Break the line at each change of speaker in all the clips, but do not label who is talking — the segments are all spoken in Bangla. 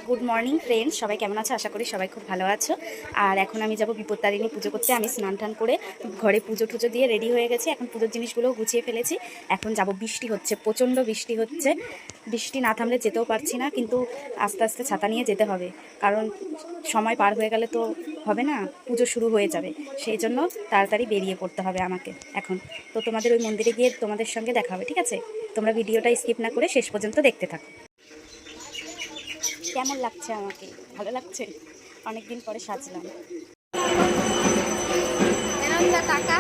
গুড মর্নিং ফ্রেন্ডস, সবাই কেমন আছো? আশা করি সবাই খুব ভালো আছো। আর এখন আমি যাব বিপত্তারিণী পুজো করতে। আমি স্নান টান করে ঘরে পুজো টুজো দিয়ে রেডি হয়ে গেছি। এখন পুজোর জিনিসগুলোও গুছিয়ে ফেলেছি। এখন যাব, বৃষ্টি হচ্ছে, প্রচণ্ড বৃষ্টি হচ্ছে। বৃষ্টি না থামলে যেতেও পারছি না, কিন্তু আস্তে আস্তে ছাতা নিয়ে যেতে হবে, কারণ সময় পার হয়ে গেলে তো হবে না, পুজো শুরু হয়ে যাবে। সেই জন্য তাড়াতাড়ি বেরিয়ে পড়তে হবে আমাকে এখন। তো তোমাদের ওই মন্দিরে গিয়ে তোমাদের সঙ্গে দেখা হবে, ঠিক আছে? তোমরা ভিডিওটা স্কিপ না করে শেষ পর্যন্ত দেখতে থাকো। কেমন লাগছে আমাকে? ভালো লাগছে? অনেকদিন পরে সাজলাম।
টাকা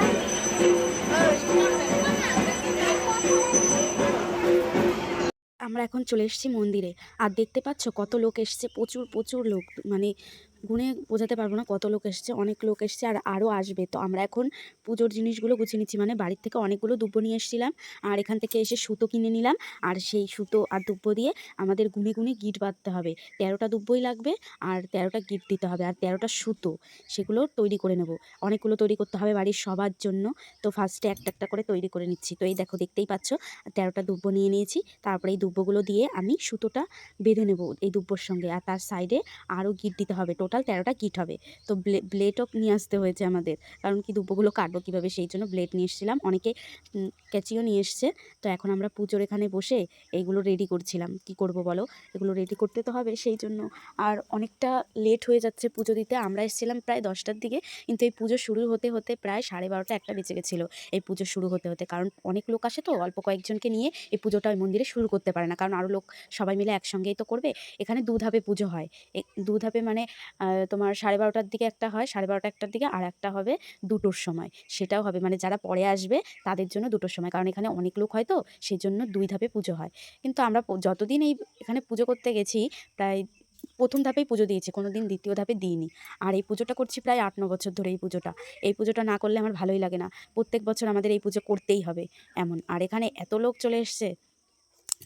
আমরা এখন চলে এসেছি মন্দিরে। আর দেখতে পাচ্ছ কত লোক এসছে, প্রচুর প্রচুর লোক, মানে গুণে বোঝাতে পারবো না কত লোক এসছে। অনেক লোক এসছে আর আরও আসবে। তো আমরা এখন পুজোর জিনিসগুলো গুছিয়ে নিচ্ছি, মানে বাড়ির থেকে অনেকগুলো দুব্ব নিয়ে এসেছিলাম, আর এখান থেকে এসে সুতো কিনে নিলাম। আর সেই সুতো আর দুব্ব দিয়ে আমাদের গুনে গুনে গিট বাঁধতে হবে। 13টা দুব্বই লাগবে আর 13টা গিট দিতে হবে, আর 13টা সুতো, সেগুলো তৈরি করে নেব। অনেকগুলো তৈরি করতে হবে বাড়ির সবার জন্য। তো ফার্স্টে একটা একটা করে তৈরি করে নিচ্ছি। তো এই দেখো, দেখতেই পাচ্ছ 13টা দুব্ব নিয়ে নিয়েছি। তারপরে এই দুব্বগুলো দিয়ে আমি সুতোটা বেঁধে নেব এই দুব্বর সঙ্গে, আর তার সাইডে আরও গিট দিতে হবে। টোটাল 13টা গিট হবে। তো ব্লেডও নিয়ে আসতে হয়েছে আমাদের, কারণ কি দুব্বগুলো কাটবো কীভাবে, সেই জন্য ব্লেড নিয়ে এসেছিলাম। অনেকে কেচিও নিয়ে এসছে। তো এখন আমরা পুজোর এখানে বসে এইগুলো রেডি করছিলাম। কি করব বলো, এগুলো রেডি করতে তো হবে, সেই জন্য। আর অনেকটা লেট হয়ে যাচ্ছে পুজো দিতে। আমরা এসেছিলাম প্রায় 10টার দিকে, কিন্তু এই পুজো শুরু হতে হতে প্রায় 12:30 একটা বেজে গেছিলো এই পুজো শুরু হতে হতে। কারণ অনেক লোক আসে, তো অল্প কয়েকজনকে নিয়ে এই পুজোটা ওই মন্দিরে শুরু করতে পারে না, কারণ আরও লোক সবাই মিলে একসঙ্গেই তো করবে। এখানে 2 ধাপে পুজো হয়। 2 ধাপে মানে তোমার 12:30টার দিকে একটা হয়, 12:30 একটার দিকে, আর একটা হবে 2টোর সময়। সেটাও হবে, মানে যারা পরে আসবে তাদের জন্য 2টোর সময়, কারণ এখানে অনেক লোক হয়, তো সেই জন্য 2 ধাপে পুজো হয়। কিন্তু আমরা যতদিন এখানে পুজো করতে গেছি, প্রায় প্রথম ধাপেই পুজো দিয়েছি, কোনো দিন দ্বিতীয় ধাপে দিইনি। আর এই পুজোটা করছি প্রায় 8-9 বছর ধরে। এই পুজোটা না করলে আমার ভালোই লাগে না। প্রত্যেক বছর আমাদের এই পুজো করতেই হবে এমন। আর এখানে এত লোক চলে এসছে,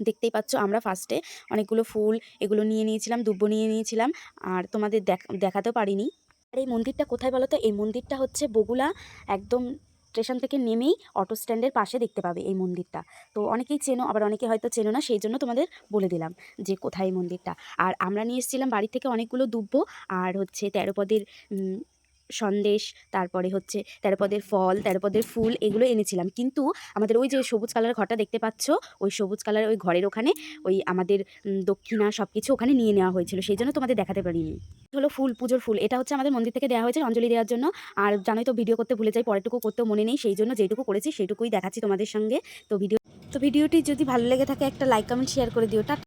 দেখতেই পাচ্ছ। আমরা ফার্স্টে অনেকগুলো ফুল এগুলো নিয়ে নিয়েছিলাম, দুব্ব নিয়ে নিয়েছিলাম, আর তোমাদের দেখাতেও পারিনি। আর এই মন্দিরটা কোথায় বলো তো? এই মন্দিরটা হচ্ছে বগুলা, একদম স্টেশন থেকে নেমেই অটো স্ট্যান্ডের পাশে দেখতে পাবে এই মন্দিরটা। তো অনেকেই চেনো, আবার অনেকে হয়তো চেনো না, সেই জন্য তোমাদের বলে দিলাম যে কোথায় এই মন্দিরটা। আর আমরা নিয়ে এসেছিলাম বাড়ি থেকে অনেকগুলো দুব্ব, আর হচ্ছে 13 পদের সন্দেশ, তারপরে হচ্ছে 13 পদের ফল, 13 পদের ফুল, এগুলো এনেছিলাম। কিন্তু আমাদের ওই যে সবুজ কালারের ঘরটা দেখতে পাচ্ছ, ওই সবুজ কালারের ওই ঘরের ওখানে ওই আমাদের দক্ষিণা সব কিছু ওখানে নিয়ে নেওয়া হয়েছিল, সেই জন্য তোমাদের দেখাতে পারিনি। হলো ফুল, পুজোর ফুল। এটা হচ্ছে আমাদের মন্দির থেকে দেওয়া হয়েছে অঞ্জলি দেওয়ার জন্য। আর জানোই তো, ভিডিও করতে ভুলে যাই, পরেরটুকু করতেও মনে নেই, সেই জন্য যেটুকু করেছি সেইটুকুই দেখাচ্ছি তোমাদের সঙ্গে। তো ভিডিওটি যদি ভালো লেগে থাকে একটা লাইক কমেন্ট শেয়ার করে দিও।